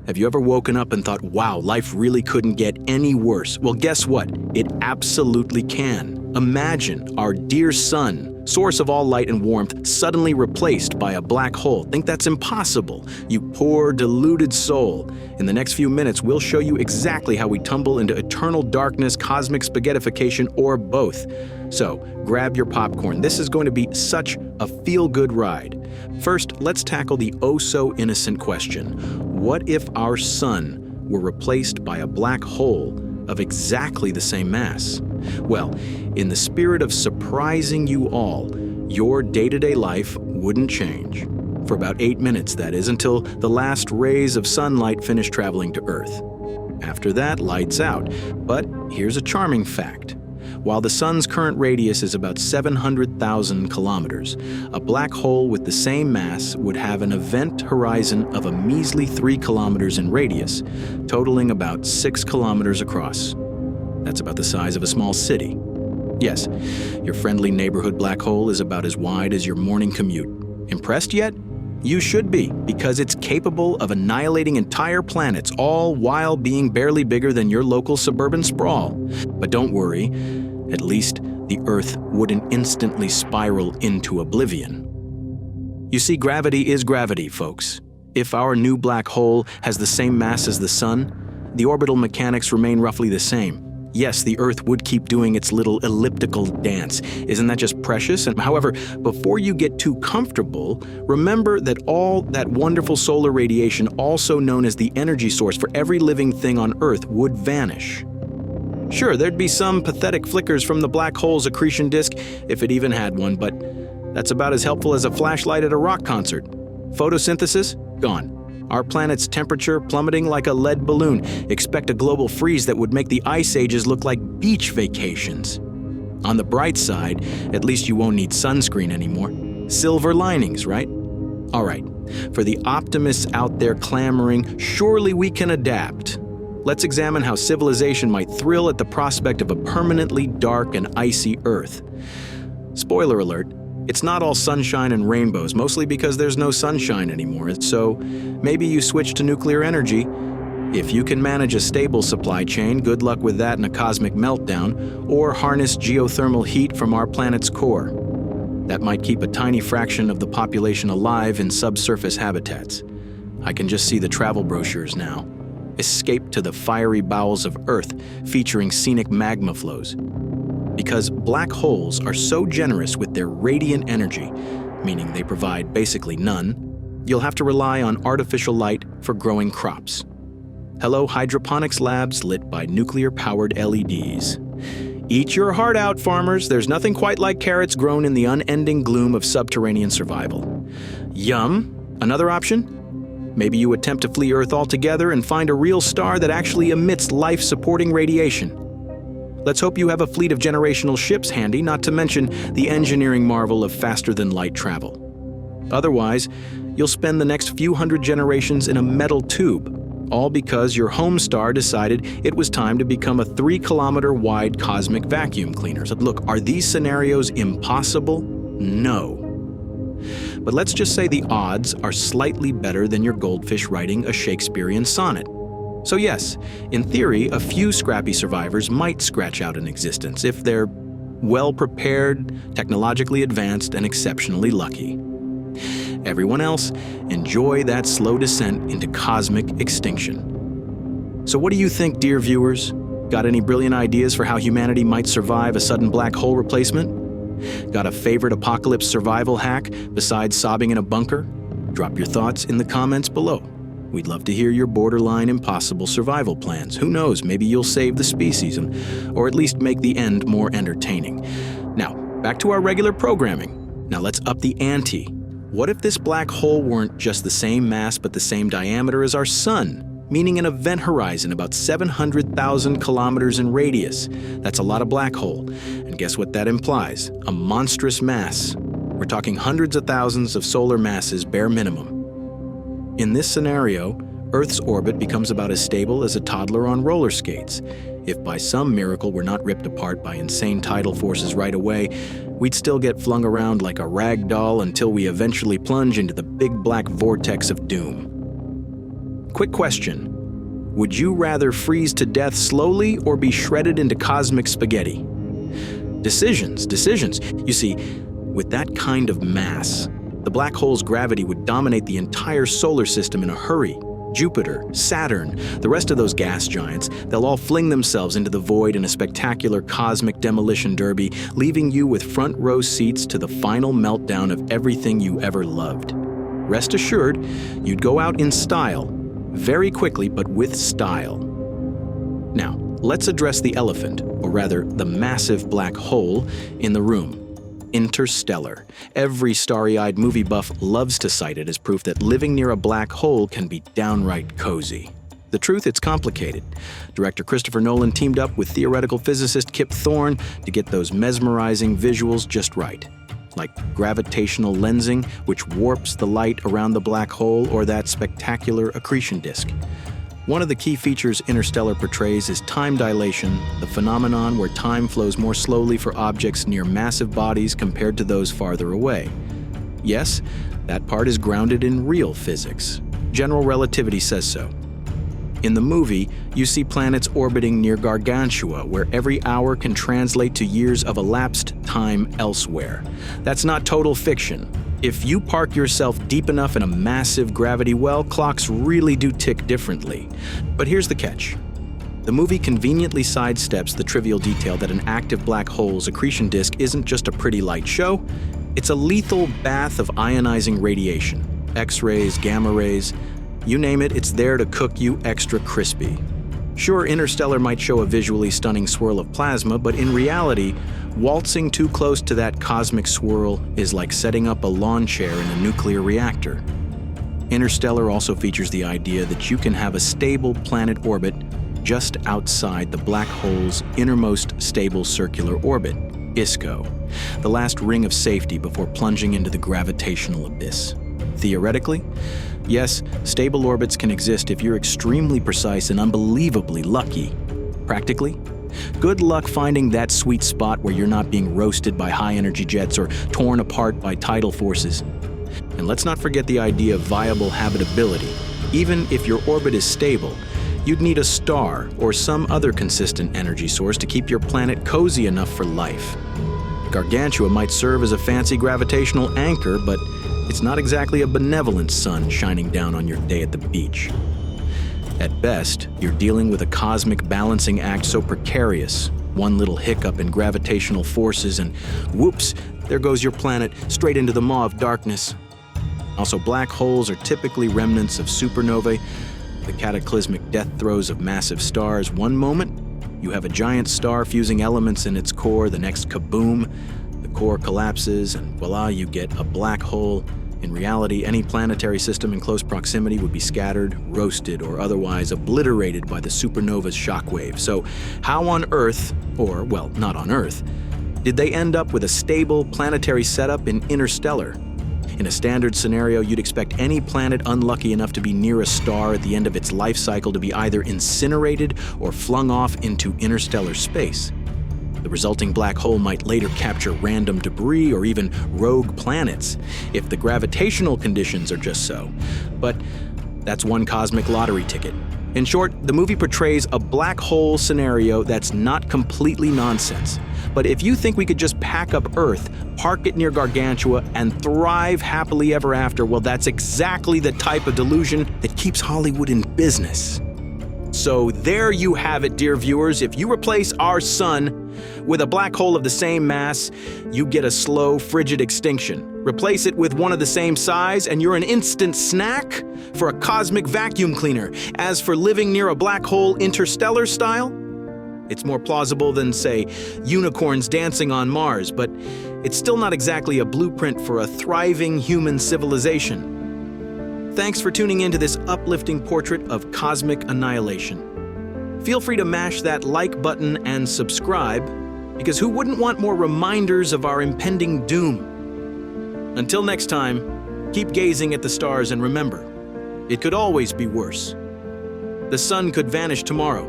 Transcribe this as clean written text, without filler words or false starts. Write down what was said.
Have you ever woken up and thought, wow, life really couldn't get any worse? Well, guess what? It absolutely can. Imagine our dear sun, source of all light and warmth, suddenly replaced by a black hole. Think that's impossible? You poor, deluded soul. In the next few minutes, we'll show you exactly how we tumble into eternal darkness, cosmic spaghettification, or both. So, grab your popcorn. This is going to be such a feel-good ride. First, let's tackle the oh-so-innocent question. What if our sun were replaced by a black hole of exactly the same mass? Well, in the spirit of surprising you all, your day-to-day life wouldn't change. For about 8 minutes, that is, until the last rays of sunlight finish traveling to Earth. After that, lights out. But here's a charming fact. While the sun's current radius is about 700,000 kilometers, a black hole with the same mass would have an event horizon of a measly 3 kilometers in radius, totaling about 6 kilometers across. That's about the size of a small city. Yes, your friendly neighborhood black hole is about as wide as your morning commute. Impressed yet? You should be, because it's capable of annihilating entire planets, all while being barely bigger than your local suburban sprawl. But don't worry, at least the Earth wouldn't instantly spiral into oblivion. You see, gravity is gravity, folks. If our new black hole has the same mass as the Sun, the orbital mechanics remain roughly the same. Yes, the Earth would keep doing its little elliptical dance. Isn't that just precious? And however, before you get too comfortable, remember that all that wonderful solar radiation, also known as the energy source for every living thing on Earth, would vanish. Sure, there'd be some pathetic flickers from the black hole's accretion disk, if it even had one, but that's about as helpful as a flashlight at a rock concert. Photosynthesis? Gone. Our planet's temperature plummeting like a lead balloon. Expect a global freeze that would make the ice ages look like beach vacations. On the bright side, at least you won't need sunscreen anymore. Silver linings, right? All right, for the optimists out there clamoring, surely we can adapt. Let's examine how civilization might thrill at the prospect of a permanently dark and icy Earth. Spoiler alert. It's not all sunshine and rainbows, mostly because there's no sunshine anymore, so maybe you switch to nuclear energy. If you can manage a stable supply chain, good luck with that in a cosmic meltdown, or harness geothermal heat from our planet's core. That might keep a tiny fraction of the population alive in subsurface habitats. I can just see the travel brochures now. Escape to the fiery bowels of Earth, featuring scenic magma flows. Because black holes are so generous with their radiant energy, meaning they provide basically none, you'll have to rely on artificial light for growing crops. Hello, hydroponics labs lit by nuclear-powered LEDs. Eat your heart out, farmers. There's nothing quite like carrots grown in the unending gloom of subterranean survival. Yum. Another option? Maybe you attempt to flee Earth altogether and find a real star that actually emits life-supporting radiation. Let's hope you have a fleet of generational ships handy, not to mention the engineering marvel of faster-than-light travel. Otherwise, you'll spend the next few hundred generations in a metal tube, all because your home star decided it was time to become a 3-kilometer-wide cosmic vacuum cleaner. So look, are these scenarios impossible? No. But let's just say the odds are slightly better than your goldfish writing a Shakespearean sonnet. So yes, in theory, a few scrappy survivors might scratch out an existence if they're well-prepared, technologically advanced, and exceptionally lucky. Everyone else, enjoy that slow descent into cosmic extinction. So what do you think, dear viewers? Got any brilliant ideas for how humanity might survive a sudden black hole replacement? Got a favorite apocalypse survival hack besides sobbing in a bunker? Drop your thoughts in the comments below. We'd love to hear your borderline impossible survival plans. Who knows, maybe you'll save the species, or at least make the end more entertaining. Now, back to our regular programming. Now let's up the ante. What if this black hole weren't just the same mass but the same diameter as our sun, meaning an event horizon about 700,000 kilometers in radius? That's a lot of black hole. And guess what that implies? A monstrous mass. We're talking hundreds of thousands of solar masses bare minimum. In this scenario, Earth's orbit becomes about as stable as a toddler on roller skates. If by some miracle we're not ripped apart by insane tidal forces right away, we'd still get flung around like a rag doll until we eventually plunge into the big black vortex of doom. quick question. Would you rather freeze to death slowly or be shredded into cosmic spaghetti? Decisions. You see, with that kind of mass, the black hole's gravity would dominate the entire solar system in a hurry. Jupiter, Saturn, the rest of those gas giants, they'll all fling themselves into the void in a spectacular cosmic demolition derby, leaving you with front row seats to the final meltdown of everything you ever loved. Rest assured, you'd go out in style, very quickly, but with style. Now, let's address the elephant, or rather, the massive black hole in the room. Interstellar. Every starry-eyed movie buff loves to cite it as proof that living near a black hole can be downright cozy. The truth, it's complicated. Director Christopher Nolan teamed up with theoretical physicist Kip Thorne to get those mesmerizing visuals just right. Like gravitational lensing, which warps the light around the black hole, or that spectacular accretion disk. One of the key features Interstellar portrays is time dilation, the phenomenon where time flows more slowly for objects near massive bodies compared to those farther away. Yes, that part is grounded in real physics. General relativity says so. In the movie, you see planets orbiting near Gargantua, where every hour can translate to years of elapsed time elsewhere. That's not total fiction. If you park yourself deep enough in a massive gravity well, clocks really do tick differently. But here's the catch. The movie conveniently sidesteps the trivial detail that an active black hole's accretion disk isn't just a pretty light show, it's a lethal bath of ionizing radiation. X-rays, gamma rays, you name it, it's there to cook you extra crispy. Sure, Interstellar might show a visually stunning swirl of plasma, but in reality, waltzing too close to that cosmic swirl is like setting up a lawn chair in a nuclear reactor. Interstellar also features the idea that you can have a stable planet orbit just outside the black hole's innermost stable circular orbit, ISCO, the last ring of safety before plunging into the gravitational abyss. Theoretically, yes, stable orbits can exist if you're extremely precise and unbelievably lucky. Practically, good luck finding that sweet spot where you're not being roasted by high-energy jets or torn apart by tidal forces. And let's not forget the idea of viable habitability. Even if your orbit is stable, you'd need a star or some other consistent energy source to keep your planet cozy enough for life. Gargantua might serve as a fancy gravitational anchor, but it's not exactly a benevolent sun shining down on your day at the beach. At best, you're dealing with a cosmic balancing act so precarious, one little hiccup in gravitational forces and whoops, there goes your planet straight into the maw of darkness. Also, black holes are typically remnants of supernovae, the cataclysmic death throes of massive stars. One moment, you have a giant star fusing elements in its core, the next kaboom, the core collapses, and voila, you get a black hole. In reality, any planetary system in close proximity would be scattered, roasted, or otherwise obliterated by the supernova's shockwave. So how on Earth, or well, not on Earth, did they end up with a stable planetary setup in Interstellar? In a standard scenario, you'd expect any planet unlucky enough to be near a star at the end of its life cycle to be either incinerated or flung off into interstellar space. The resulting black hole might later capture random debris or even rogue planets, if the gravitational conditions are just so. But that's one cosmic lottery ticket. In short, the movie portrays a black hole scenario that's not completely nonsense. But if you think we could just pack up Earth, park it near Gargantua, and thrive happily ever after, well, that's exactly the type of delusion that keeps Hollywood in business. So there you have it, dear viewers. If you replace our sun with a black hole of the same mass, you get a slow, frigid extinction. Replace it with one of the same size, and you're an instant snack for a cosmic vacuum cleaner. As for living near a black hole interstellar style, it's more plausible than, say, unicorns dancing on Mars, but it's still not exactly a blueprint for a thriving human civilization. Thanks for tuning in to this uplifting portrait of cosmic annihilation. Feel free to mash that like button and subscribe, because who wouldn't want more reminders of our impending doom? Until next time, keep gazing at the stars and remember, it could always be worse. The sun could vanish tomorrow,